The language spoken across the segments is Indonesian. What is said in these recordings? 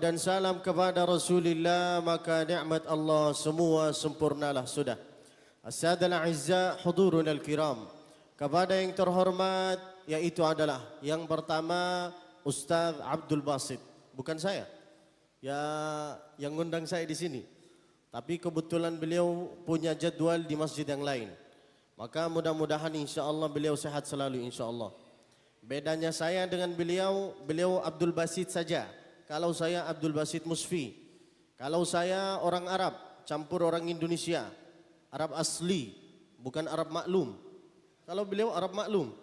dan salam kepada Rasulullah, maka nikmat Allah semua sempurnalah sudah. As-sadal a'izza hudurun al-kiram. Kepada yang terhormat, yaitu adalah yang pertama Ustaz Abdul Basit. Bukan saya yang ngundang saya di sini. Tapi kebetulan beliau punya jadwal di masjid yang lain. Maka mudah-mudahan insya-Allah beliau sehat selalu insya-Allah. Bedanya saya dengan beliau Abdul Basit saja. Kalau saya Abdul Basit Musfi. Kalau saya orang Arab, campur orang Indonesia. Arab asli, bukan Arab maklum. Kalau beliau Arab maklum.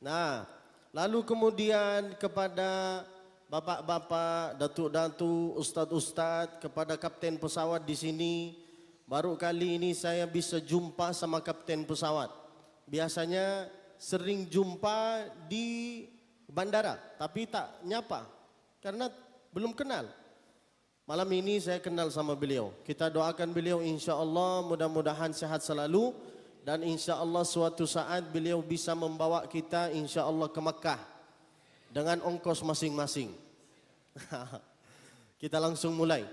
Nah, lalu kemudian kepada bapak-bapak, datuk-datuk, ustaz-ustaz, kepada kapten pesawat di sini. Baru kali ini saya bisa jumpa sama kapten pesawat. Biasanya sering jumpa di bandara, tapi tak nyapa karena belum kenal. Malam ini saya kenal sama beliau. Kita doakan beliau insya-Allah mudah-mudahan sehat selalu dan insya-Allah suatu saat beliau bisa membawa kita insya-Allah ke Makkah dengan ongkos masing-masing. Kita langsung mulai.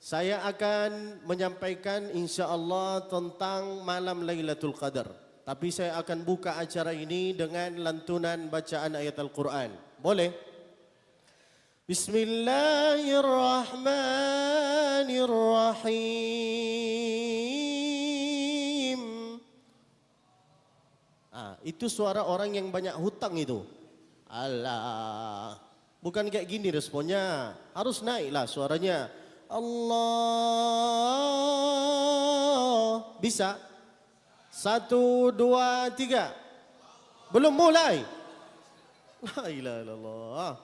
Saya akan menyampaikan insya-Allah tentang malam Lailatul Qadar. Tapi saya akan buka acara ini dengan lantunan bacaan ayat Al-Quran. Boleh? Bismillahirrahmanirrahim. Itu suara orang yang banyak hutang itu. Allah. Bukan kayak gini responnya. Harus naiklah suaranya. Allah. Bisa? 1, 2, 3. Belum mulai. La ilaha illallah.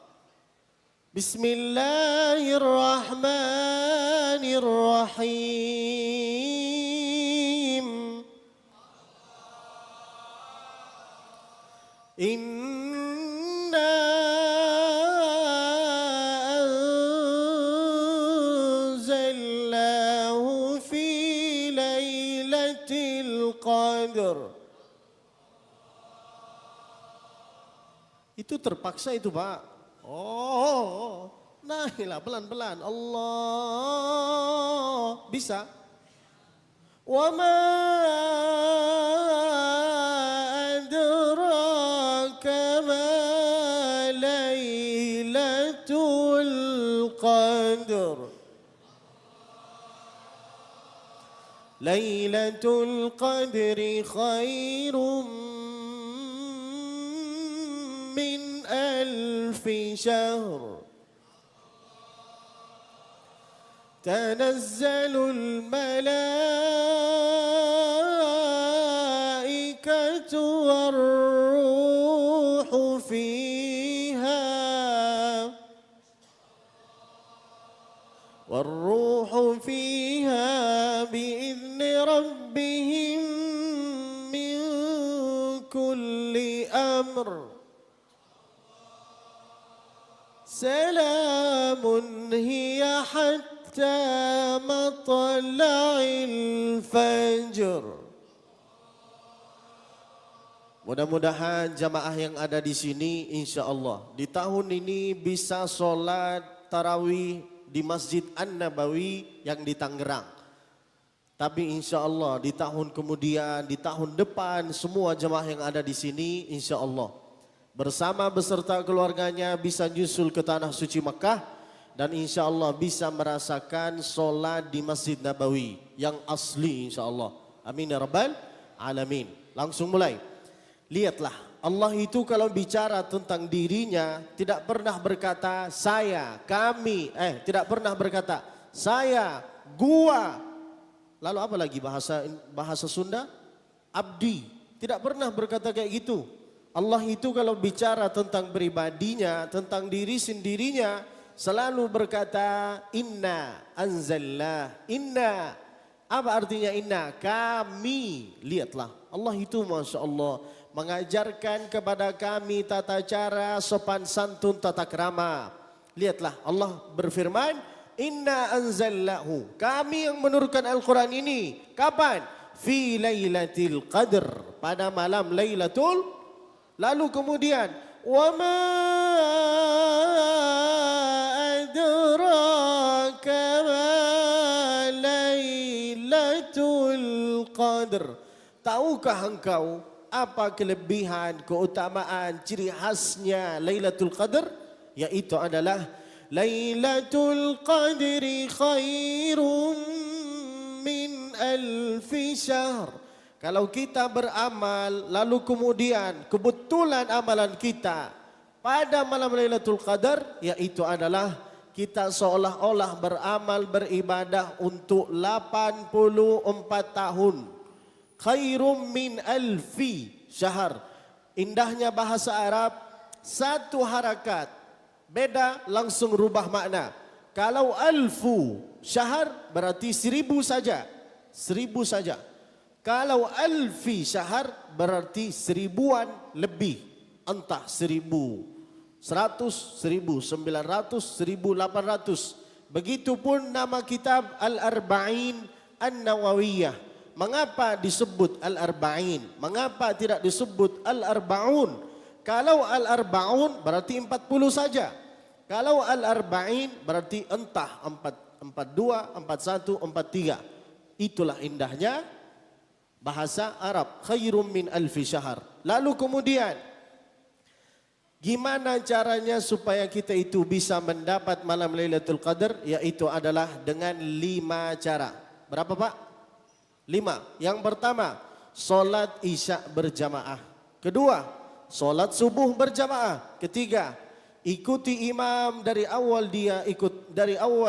Bismillahirrahmanirrahim. Inna anzalnahu fi lailatul qadr. Itu terpaksa itu Pak. Naiklah pelan-pelan. Allah. Bisa? Wa ma adraka ma lailatul qadr. Lailatul qadri khairum min alfi syahr. تنزل الملائكة والروح فيها بإذن ربهم من كل أمر سلام هي حتى مطلع الفجر. Mudah-mudahan jamaah yang ada di sini insya-Allah di tahun ini bisa solat tarawih di Masjid An-Nabawi yang di Tangerang. Tapi insya-Allah di tahun kemudian, di tahun depan semua jamaah yang ada di sini insya-Allah bersama beserta keluarganya bisa nyusul ke tanah suci Makkah dan insya-Allah bisa merasakan solat di Masjid Nabawi yang asli insya-Allah. Amin ya rabbal alamin. Langsung mulai. Lihatlah, Allah itu kalau bicara tentang dirinya tidak pernah berkata saya, kami, tidak pernah berkata saya, gua. Lalu apa lagi bahasa Sunda? Abdi. Tidak pernah berkata kayak gitu. Allah itu kalau bicara tentang pribadinya, tentang diri sendirinya, selalu berkata inna anzalna. Inna. Apa artinya inna? Kami. Lihatlah, Allah itu Masya Allah mengajarkan kepada kami tata cara sopan santun tata krama. Lihatlah, Allah berfirman, inna anzalnahu. Kami yang menurunkan Al-Quran ini. Kapan? Fi lailatul qadr. Pada malam Lailatul. Lalu kemudian, wa ma adraka Qadr. Tahukah engkau apa kelebihan, keutamaan, ciri khasnya Lailatul Qadr? Yaitu adalah Lailatul Qadri khairum min alfi syahr. Kalau kita beramal lalu kemudian kebetulan amalan kita pada malam Lailatul Qadar, yaitu adalah kita seolah-olah beramal beribadah untuk 84 tahun. Khairum min alfi syahr. Indahnya bahasa Arab, satu harakat beda langsung rubah makna. Kalau alfu syahr berarti 1000 saja. 1000 saja. Kalau alfi syahr berarti 1000-an lebih. Entah 1000, 100, 1900, 1800. Begitupun nama kitab Al-Arba'in An-Nawawiyah. Mengapa disebut Al-Arba'in? Mengapa tidak disebut Al-Arba'un? Kalau Al-Arba'un berarti 40 saja. Kalau Al-Arba'in berarti entah 42, 41, 43. Itulah indahnya bahasa Arab. Khairum min alfi syahr. Lalu kemudian, gimana caranya supaya kita itu bisa mendapat malam Lailatul Qadar? Yaitu adalah dengan 5 cara. Berapa Pak? 5. Yang pertama, solat isya berjamaah. Kedua, solat subuh berjamaah. Ketiga, ikuti imam dari awal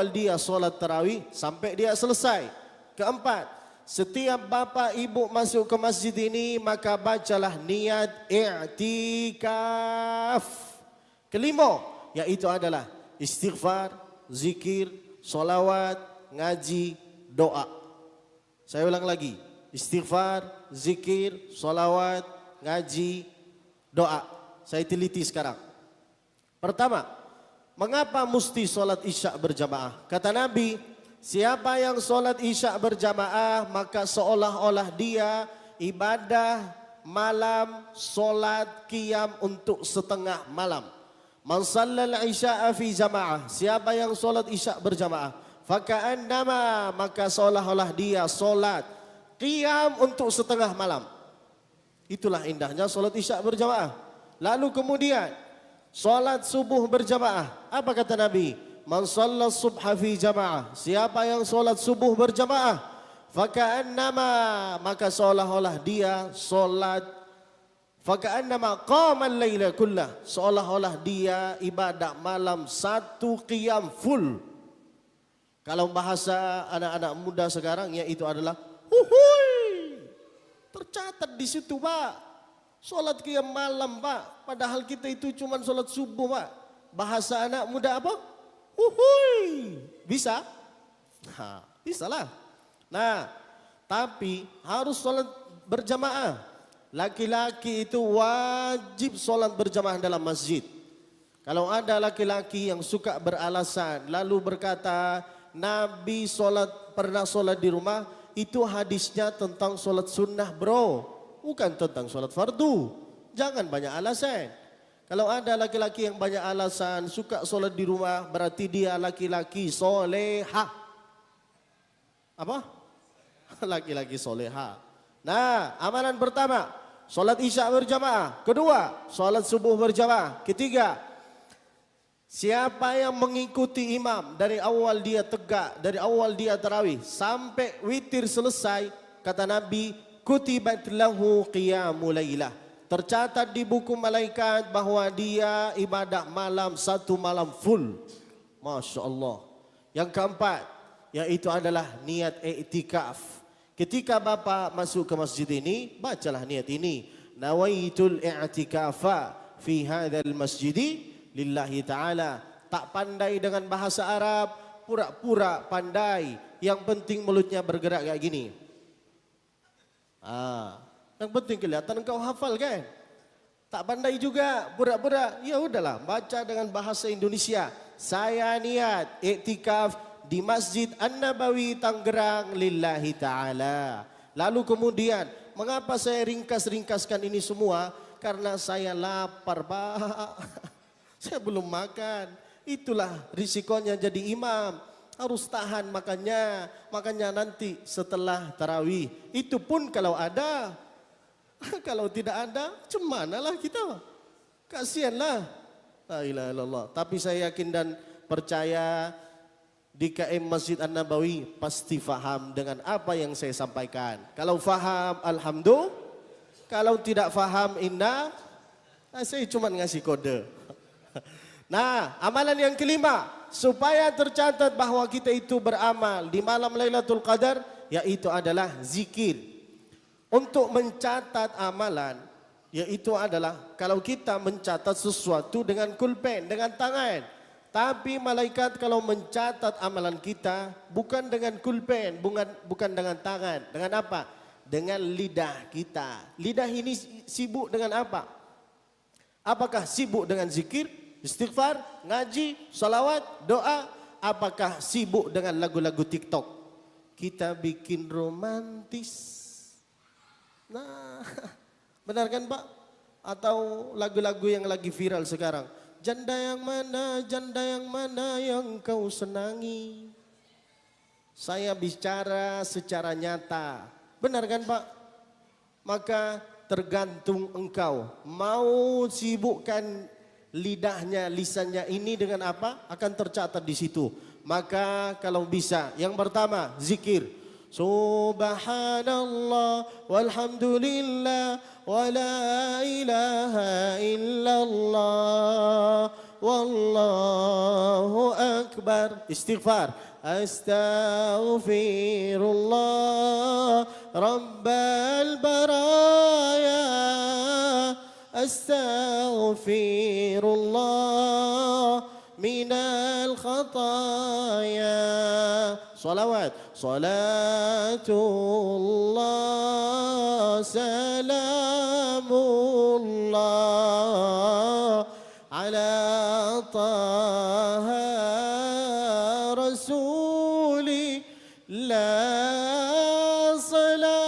dia solat tarawih sampai dia selesai. Keempat, setiap bapa ibu masuk ke masjid ini maka bacalah niat i'tikaf. Kelima, yaitu adalah istighfar, zikir, solawat, ngaji, doa. Saya ulang lagi, istighfar, zikir, solawat, ngaji, doa. Saya teliti sekarang. Pertama, mengapa mesti solat isya berjamaah? Kata Nabi, siapa yang solat isya berjamaah maka seolah-olah dia ibadah malam, solat qiyam untuk setengah malam. Man shallal isya'a fi jamaah, siapa yang solat isya berjamaah, faka'annama, maka seolah-olah dia solat qiyam untuk setengah malam. Itulah indahnya solat isya berjamaah. Lalu kemudian solat subuh berjamaah. Apa kata Nabi? Man shalla subha fi jamaah, siapa yang solat subuh berjamaah, faka'annama, maka seolah-olah dia solat, faka'annama qama al-laila kullah, seolah-olah dia ibadah malam satu qiyam full. Kalau bahasa anak-anak muda sekarang yaitu adalah huhui. Tercatat di situ Pak, solat qiyam malam Pak, padahal kita itu cuma solat subuh Pak. Bahasa anak muda apa? Uhui, bisa? Nah, bisalah. Nah, tapi harus solat berjamaah. Laki-laki itu wajib solat berjamaah dalam masjid. Kalau ada laki-laki yang suka beralasan lalu berkata Nabi pernah solat di rumah, itu hadisnya tentang solat sunnah bro, bukan tentang solat fardu. Jangan banyak alasan. Kalau ada laki-laki yang banyak alasan, suka solat di rumah, berarti dia laki-laki soleha. Apa? Laki-laki soleha. Nah, amalan pertama, solat isya berjamaah. Kedua, solat subuh berjamaah. Ketiga, siapa yang mengikuti imam dari awal dia tegak, dari awal dia tarawih, sampai witir selesai, kata Nabi, kutibat lahu qiyamul lailah. Tercatat di buku malaikat bahwa dia ibadah malam satu malam full. Masya Allah. Yang keempat, yaitu adalah niat i'tikaf. Ketika Bapak masuk ke masjid ini, bacalah niat ini. Nawaitul i'tikafa fi hadzal masjidi lillahi ta'ala. Tak pandai dengan bahasa Arab, pura-pura pandai. Yang penting mulutnya bergerak kayak gini. Yang penting kelihatan engkau hafal kan? Tak pandai juga, pura-pura. Ya udahlah, baca dengan bahasa Indonesia. Saya niat iktikaf di Masjid An-Nabawi Tangerang lillahi ta'ala. Lalu kemudian, mengapa saya ringkas-ringkaskan ini semua? Karena saya lapar Pak. Saya belum makan. Itulah risikonya jadi imam. harus tahan makannya. Makannya nanti setelah tarawih. Itu pun kalau ada. Kalau tidak ada, cemanalah kita. Kasihanlah. La ilaha illallah. Tapi saya yakin dan percaya DKM Masjid An-Nabawi pasti faham dengan apa yang saya sampaikan. Kalau faham, alhamdulillah. Kalau tidak faham, indah. Saya cuma ngasih kode. Nah, amalan yang kelima, supaya tercatat bahwa kita itu beramal di malam Lailatul Qadar, yaitu adalah zikir. Untuk mencatat amalan, yaitu adalah kalau kita mencatat sesuatu dengan pulpen, dengan tangan. Tapi malaikat kalau mencatat amalan kita bukan dengan pulpen, bukan dengan tangan. Dengan apa? Dengan lidah kita. Lidah ini sibuk dengan apa? Apakah sibuk dengan zikir, istighfar, ngaji, salawat, doa? Apakah sibuk dengan lagu-lagu TikTok? Kita bikin romantis. Nah, benar kan Pak? Atau lagu-lagu yang lagi viral sekarang. Janda yang mana yang kau senangi? Saya bicara secara nyata. Benar kan Pak? Maka tergantung engkau. Mau sibukkan lidahnya, lisannya ini dengan apa? Akan tercatat di situ. Maka kalau bisa, yang pertama zikir. Subhanallah walhamdulillah wa la ilaha illallah wallahu akbar. Istighfar. Astaghfirullah rabbal baraya. Astaghfirullah minal khataya. Salawat. Salatullah salamullah ala taha rasulillah. Salatullah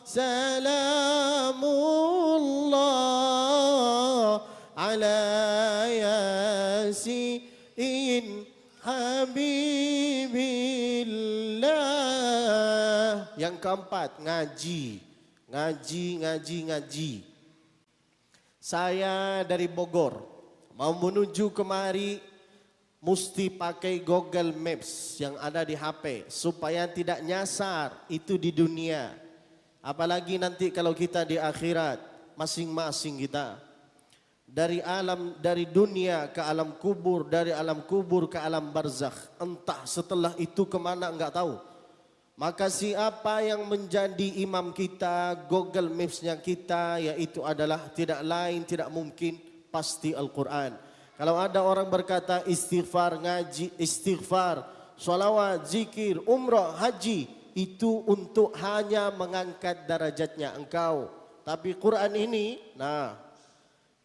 salamullah ala yasin habibillah. Yang keempat, ngaji. Saya dari Bogor, mau menuju kemari mesti pakai Google Maps yang ada di HP supaya tidak nyasar itu di dunia. Apalagi nanti kalau kita di akhirat, masing-masing kita dari dunia ke alam kubur, dari alam kubur ke alam barzakh. Entah setelah itu kemana enggak tahu. Maka siapa yang menjadi imam kita, Google Maps-nya kita, yaitu adalah tidak lain, tidak mungkin, pasti Al-Quran. Kalau ada orang berkata istighfar, ngaji, istighfar, sholawat, zikir, umrah, haji, itu untuk hanya mengangkat derajatnya engkau. Tapi Quran ini, nah,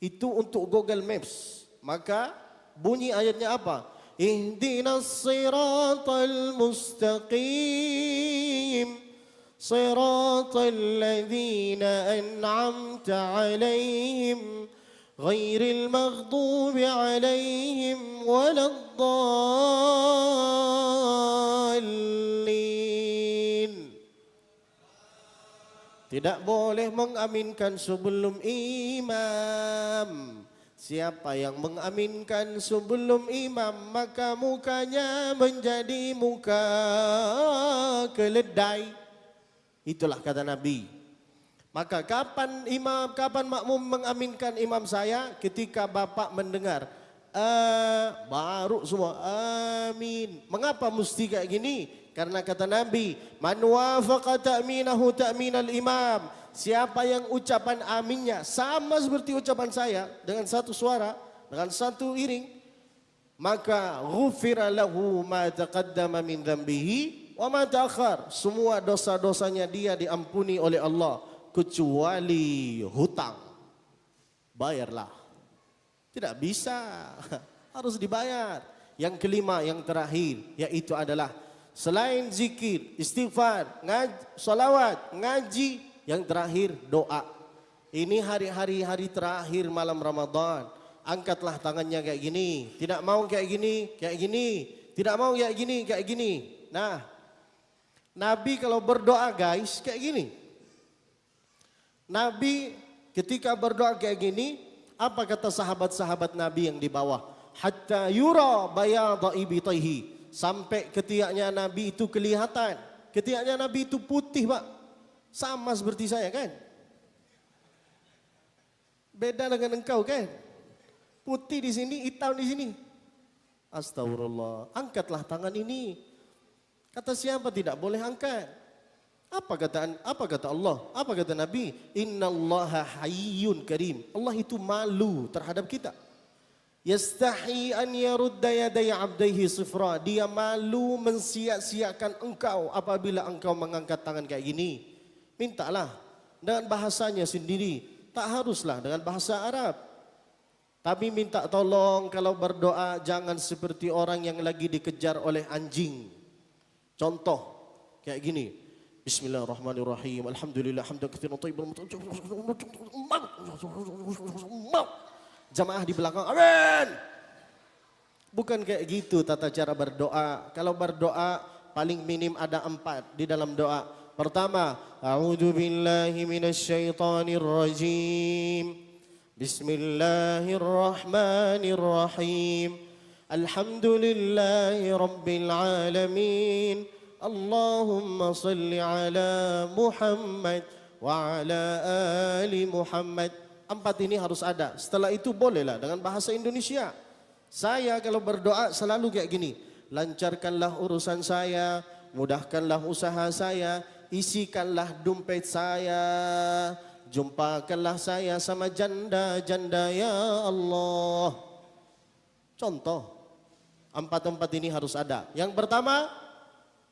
itu untuk Google Maps. Maka bunyi ayatnya apa? Ihdinas siratal mustaqim siratal ladzina an'amta alaihim ghairil maghdubi alaihim waladdallin. Tidak boleh mengaminkan sebelum imam. Siapa yang mengaminkan sebelum imam, maka mukanya menjadi muka keledai. Itulah kata Nabi. Maka kapan makmum mengaminkan imam saya? Ketika bapak mendengar, baru semua amin. Mengapa mesti kayak gini? Karena kata Nabi, man wafaqa ta'minahu ta'minal imam. Siapa yang ucapan aminnya sama seperti ucapan saya dengan satu suara, dengan satu iring, maka ghufira lahu ma taqaddama min dhanbihi wa ma ta'akhkhar. Semua dosa-dosanya dia diampuni oleh Allah kecuali hutang. Bayarlah. Tidak bisa. Harus dibayar. Yang kelima, yang terakhir, yaitu adalah selain zikir, istighfar, salawat, ngaji, yang terakhir doa. Ini hari terakhir malam Ramadan. angkatlah tangannya kayak gini. Tidak mau kayak gini, kayak gini. Tidak mau kayak gini, kayak gini. Nah, Nabi kalau berdoa guys kayak gini. Nabi ketika berdoa kayak gini, apa kata sahabat-sahabat Nabi yang di bawah? Hatta yura bayadha ibtaihi. Sampai ketiaknya Nabi itu kelihatan. Ketiaknya Nabi itu putih, Pak. Sama seperti saya kan? Beda dengan engkau kan? Putih di sini, hitam di sini. Astagfirullah. Angkatlah tangan ini. Kata siapa tidak boleh angkat? Apa kata Allah? Apa kata Nabi? Innallaha hayyun karim. Allah itu malu terhadap kita. Yastahi an yarudda yaday abdaihi sifra. Dia malu mensia-siakan engkau apabila engkau mengangkat tangan kayak gini. Mintalah dengan bahasanya sendiri. Tak haruslah dengan bahasa Arab. Tapi minta tolong kalau berdoa jangan seperti orang yang lagi dikejar oleh anjing. Contoh kayak gini. Bismillahirrahmanirrahim. Alhamdulillah hamdan katsiran thayyiban. Jamaah di belakang. Amin. Bukan kayak gitu tata cara berdoa. Kalau berdoa paling minim ada 4 di dalam doa. Pertama, a'udzu billahi minasyaitonir rajim. Bismillahirrahmanirrahim. Alhamdulillahi rabbil alamin. Allahumma salli ala Muhammad wa ala ali Muhammad. 4 ini harus ada. Setelah itu bolehlah dengan bahasa Indonesia. Saya kalau berdoa selalu kayak gini. Lancarkanlah urusan saya, mudahkanlah usaha saya, isikanlah dompet saya, jumpakanlah saya sama janda-janda ya Allah. Contoh, 4 ini harus ada. Yang pertama,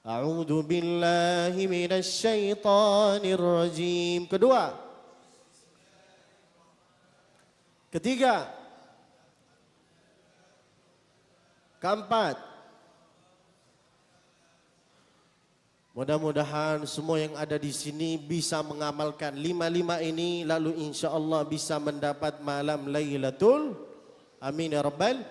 a'udzu billahi minasyaitonir rajim. Kedua, ketiga, keempat. Mudah-mudahan semua yang ada di sini bisa mengamalkan 5 ini, lalu insya Allah bisa mendapat malam Lailatul. Amin ya rabbal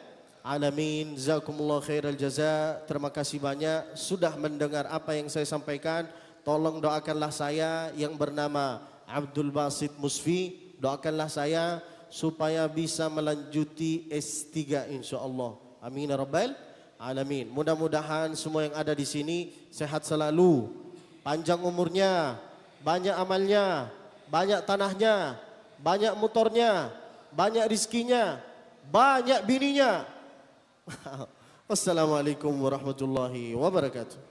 alamin. Jazakumullah khairal jaza. Terima kasih banyak sudah mendengar apa yang saya sampaikan. Tolong doakanlah saya yang bernama Abdul Basit Musfi. Doakanlah saya supaya bisa melanjuti S3 insya Allah. Amin ya rabbal alamin. Mudah-mudahan semua yang ada di sini sehat selalu, panjang umurnya, banyak amalnya, banyak tanahnya, banyak motornya, banyak rizkinya, banyak bininya. Wassalamualaikum warahmatullahi wabarakatuh.